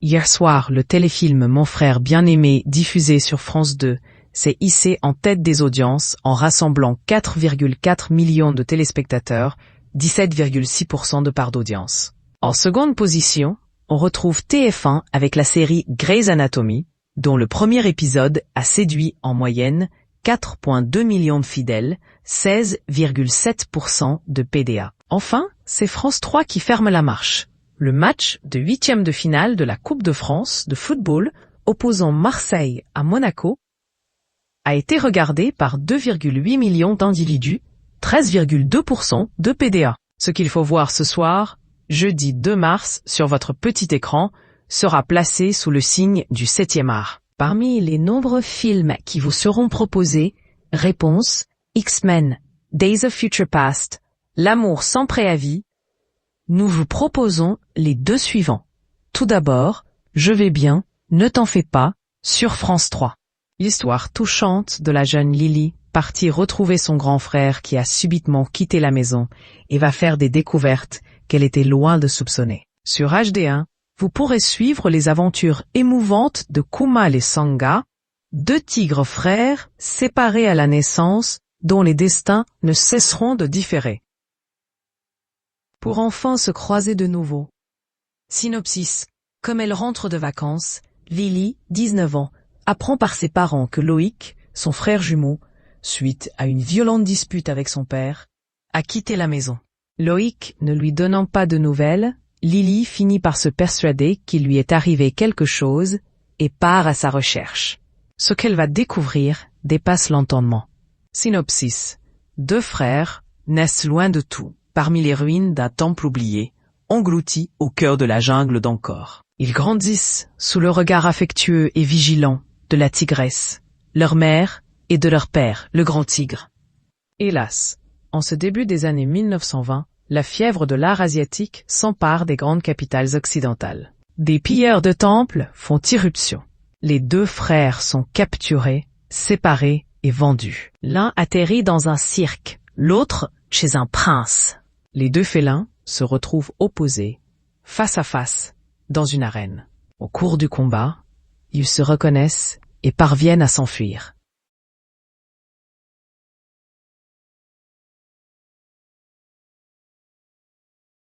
Hier soir, le téléfilm Mon frère bien-aimé, diffusé sur France 2, s'est hissé en tête des audiences en rassemblant 4,4 millions de téléspectateurs, 17,6% de part d'audience. En seconde position, on retrouve TF1 avec la série Grey's Anatomy, dont le premier épisode a séduit en moyenne 4,2 millions de fidèles, 16,7% de PDA. Enfin, c'est France 3 qui ferme la marche. Le match de huitième de finale de la Coupe de France de football opposant Marseille à Monaco a été regardé par 2,8 millions d'individus, 13,2% de PDA. Ce qu'il faut voir ce soir, jeudi 2 mars, sur votre petit écran, sera placé sous le signe du 7e art. Parmi les nombreux films qui vous seront proposés, réponse, X-Men, Days of Future Past, L'amour sans préavis, nous vous proposons les deux suivants. Tout d'abord, Je vais bien, ne t'en fais pas, sur France 3. L'histoire touchante de la jeune Lily, partie retrouver son grand frère qui a subitement quitté la maison et va faire des découvertes qu'elle était loin de soupçonner. Sur HD1, vous pourrez suivre les aventures émouvantes de Kumail et Sangha, deux tigres frères séparés à la naissance dont les destins ne cesseront de différer. Pour enfin se croiser de nouveau. Synopsis. Comme elle rentre de vacances, Lily, 19 ans, apprend par ses parents que Loïc, son frère jumeau, suite à une violente dispute avec son père, a quitté la maison. Loïc ne lui donnant pas de nouvelles, Lily finit par se persuader qu'il lui est arrivé quelque chose et part à sa recherche. Ce qu'elle va découvrir dépasse l'entendement. Synopsis. Deux frères naissent loin de tout, parmi les ruines d'un temple oublié, engloutis au cœur de la jungle d'Angkor. Ils grandissent sous le regard affectueux et vigilant de la tigresse, leur mère et de leur père, le grand tigre. Hélas, en ce début des années 1920, la fièvre de l'art asiatique s'empare des grandes capitales occidentales. Des pilleurs de temples font irruption. Les deux frères sont capturés, séparés et vendus. L'un atterrit dans un cirque, l'autre chez un prince. Les deux félins se retrouvent opposés, face à face, dans une arène. Au cours du combat, ils se reconnaissent et parviennent à s'enfuir.